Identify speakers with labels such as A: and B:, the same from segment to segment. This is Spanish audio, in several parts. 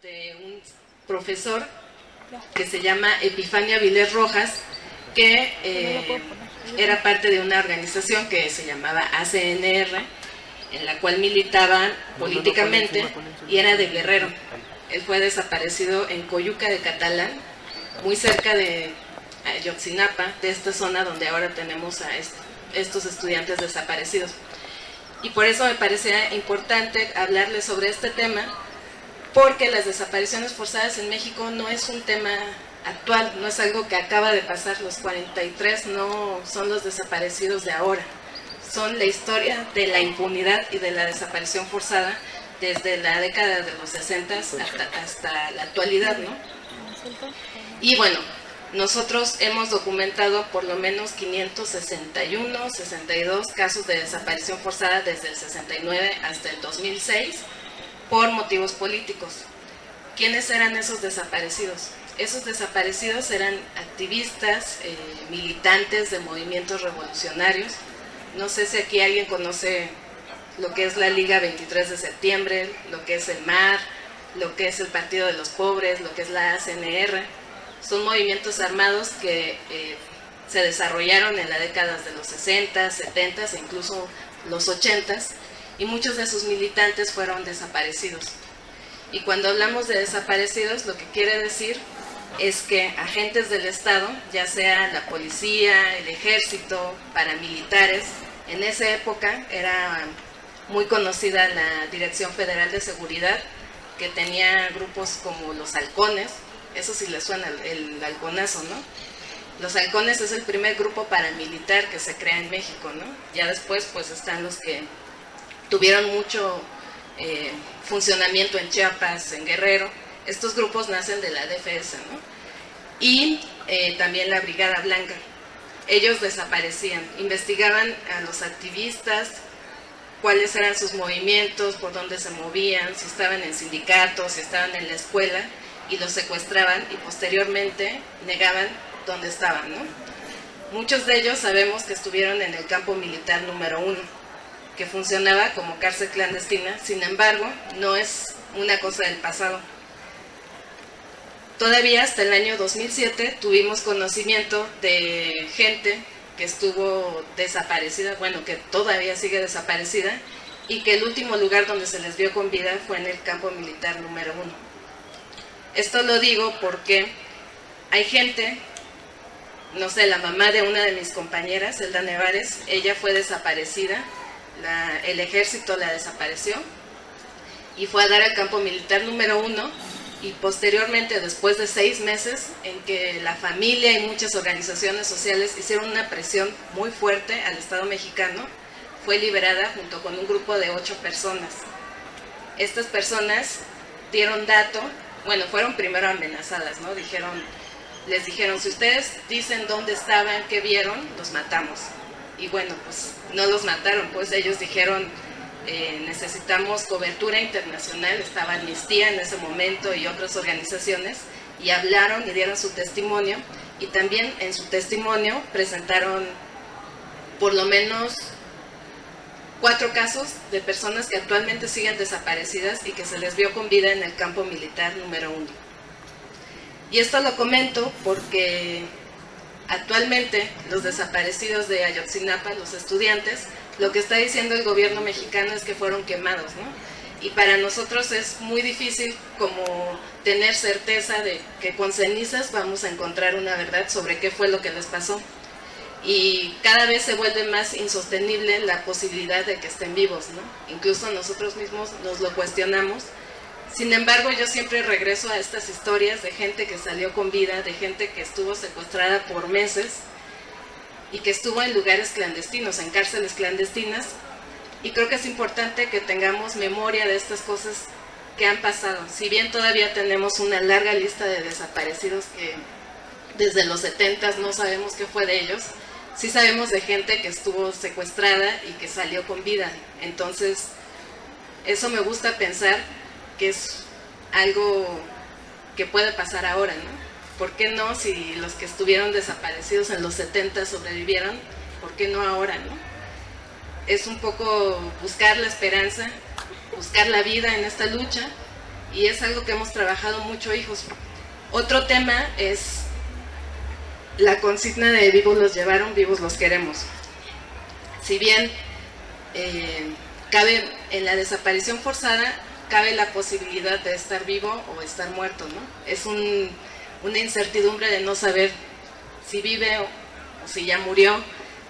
A: de un profesor que se llama Epifanio Avilés Rojas, que era parte de una organización que se llamaba ACNR, en la cual militaban políticamente y era de Guerrero. Él fue desaparecido en Coyuca de Catalán, muy cerca de Ayotzinapa, de esta zona donde ahora tenemos a estos estudiantes desaparecidos. Y por eso me parecía importante hablarles sobre este tema, porque las desapariciones forzadas en México no es un tema actual, no es algo que acaba de pasar. Los 43 no son los desaparecidos de ahora, son la historia de la impunidad y de la desaparición forzada desde la década de los 60 hasta la actualidad, ¿no? Y bueno, nosotros hemos documentado por lo menos 561, 62 casos de desaparición forzada desde el 69 hasta el 2006 por motivos políticos. ¿Quiénes eran esos desaparecidos? Esos desaparecidos eran activistas, militantes de movimientos revolucionarios. No sé si aquí alguien conoce lo que es la Liga 23 de septiembre, lo que es el MAR, lo que es el Partido de los Pobres, lo que es la ACNR. Son movimientos armados que se desarrollaron en las décadas de los 60, 70 e incluso los 80, y muchos de sus militantes fueron desaparecidos. Y cuando hablamos de desaparecidos, lo que quiere decir es que agentes del Estado, ya sea la policía, el ejército, paramilitares, en esa época era muy conocida la Dirección Federal de Seguridad, que tenía grupos como los halcones. Eso sí les suena el halconazo, ¿no? Los halcones es el primer grupo paramilitar que se crea en México, ¿no? Ya después pues están los que tuvieron mucho funcionamiento en Chiapas, en Guerrero. Estos grupos nacen de la DFS, ¿no? Y también la Brigada Blanca. Ellos desaparecían, investigaban a los activistas, cuáles eran sus movimientos, por dónde se movían, si estaban en sindicatos, si estaban en la escuela, y los secuestraban y posteriormente negaban dónde estaban, ¿no? Muchos de ellos sabemos que estuvieron en el campo militar número 1, que funcionaba como cárcel clandestina. Sin embargo, no es una cosa del pasado. Todavía hasta el año 2007 tuvimos conocimiento de gente que estuvo desaparecida, bueno, que todavía sigue desaparecida, y que el último lugar donde se les vio con vida fue en el campo militar número 1. Esto lo digo porque hay gente, no sé, la mamá de una de mis compañeras, Elda Nevares, ella fue desaparecida, el ejército la desapareció y fue a dar al campo militar número 1, y posteriormente, después de 6 meses en que la familia y muchas organizaciones sociales hicieron una presión muy fuerte al Estado mexicano, fue liberada junto con un grupo de 8 personas. Estas personas dieron dato, bueno, fueron primero amenazadas, ¿no? Les dijeron, si ustedes dicen dónde estaban, qué vieron, los matamos. Y bueno, pues no los mataron, pues ellos dijeron, necesitamos cobertura internacional. Estaba Amnistía en ese momento y otras organizaciones, y hablaron y dieron su testimonio, y también en su testimonio presentaron por lo menos 4 casos de personas que actualmente siguen desaparecidas y que se les vio con vida en el campo militar número 1. Y esto lo comento porque actualmente los desaparecidos de Ayotzinapa, los estudiantes, lo que está diciendo el gobierno mexicano es que fueron quemados, ¿no? Y para nosotros es muy difícil como tener certeza de que con cenizas vamos a encontrar una verdad sobre qué fue lo que les pasó. Y cada vez se vuelve más insostenible la posibilidad de que estén vivos, ¿no? Incluso nosotros mismos nos lo cuestionamos. Sin embargo, yo siempre regreso a estas historias de gente que salió con vida, de gente que estuvo secuestrada por meses y que estuvo en lugares clandestinos, en cárceles clandestinas, y creo que es importante que tengamos memoria de estas cosas que han pasado. Si bien todavía tenemos una larga lista de desaparecidos que desde los 70 no sabemos qué fue de ellos, sí sabemos de gente que estuvo secuestrada y que salió con vida. Entonces, eso me gusta pensar que es algo que puede pasar ahora, ¿no? ¿Por qué no? Si los que estuvieron desaparecidos en los 70 sobrevivieron, ¿por qué no ahora, no? Es un poco buscar la esperanza, buscar la vida en esta lucha, y es algo que hemos trabajado mucho, hijos. Otro tema es la consigna de vivos los llevaron, vivos los queremos. Si bien cabe en la desaparición forzada, cabe la posibilidad de estar vivo o estar muerto, ¿no? Es una incertidumbre de no saber si vive o si ya murió.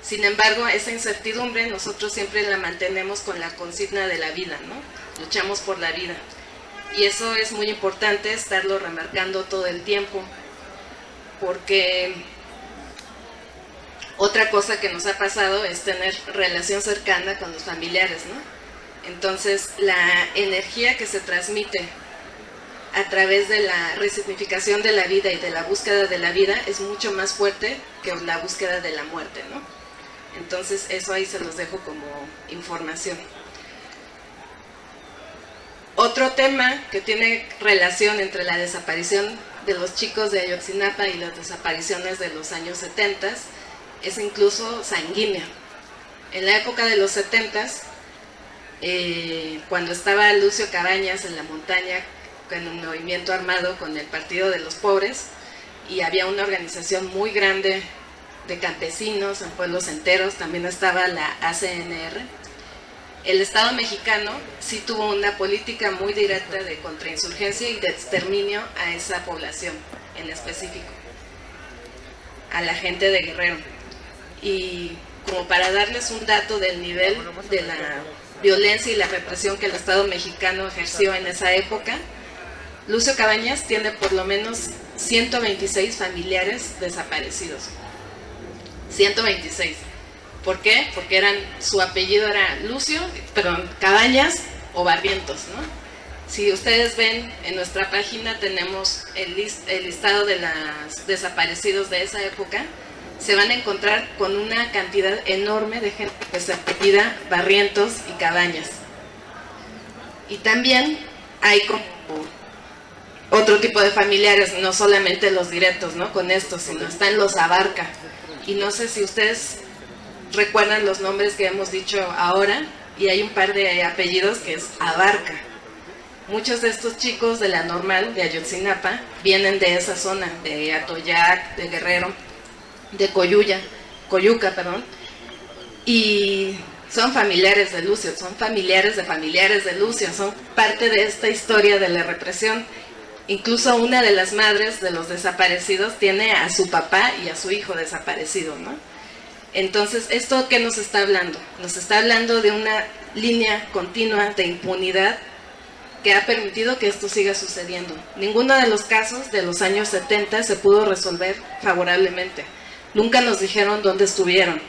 A: Sin embargo, esa incertidumbre nosotros siempre la mantenemos con la consigna de la vida, ¿no? Luchamos por la vida. Y eso es muy importante estarlo remarcando todo el tiempo, porque otra cosa que nos ha pasado es tener relación cercana con los familiares, ¿no? Entonces, la energía que se transmite a través de la resignificación de la vida y de la búsqueda de la vida es mucho más fuerte que la búsqueda de la muerte, ¿no? Entonces, eso ahí se los dejo como información. Otro tema que tiene relación entre la desaparición de los chicos de Ayotzinapa y las desapariciones de los años 70 es incluso sanguínea. En la época de los 70, cuando estaba Lucio Cabañas en la montaña con un movimiento armado con el Partido de los Pobres, y había una organización muy grande de campesinos en pueblos enteros, también estaba la ACNR. El Estado mexicano sí tuvo una política muy directa de contrainsurgencia y de exterminio a esa población en específico, a la gente de Guerrero. Y como para darles un dato del nivel de la violencia y la represión que el Estado mexicano ejerció en esa época, Lucio Cabañas tiene por lo menos 126 familiares desaparecidos. 126. ¿Por qué? Porque su apellido era Cabañas o Barrientos, ¿no? Si ustedes ven en nuestra página tenemos el listado de los desaparecidos de esa época, se van a encontrar con una cantidad enorme de gente que se apellida Barrientos y Cabañas. Y también hay como otro tipo de familiares, no solamente los directos, ¿no? Con estos, sino están los Abarca. Y no sé si ustedes recuerdan los nombres que hemos dicho ahora, y hay un par de apellidos que es Abarca. Muchos de estos chicos de la Normal, de Ayotzinapa, vienen de esa zona, de Atoyac, de Guerrero, de Coyuca, y son familiares de Lucio, son familiares de Lucio, son parte de esta historia de la represión. Incluso una de las madres de los desaparecidos tiene a su papá y a su hijo desaparecido, ¿no? Entonces, ¿esto qué nos está hablando? Nos está hablando de una línea continua de impunidad que ha permitido que esto siga sucediendo. Ninguno de los casos de los años 70 se pudo resolver favorablemente. Nunca nos dijeron dónde estuvieron.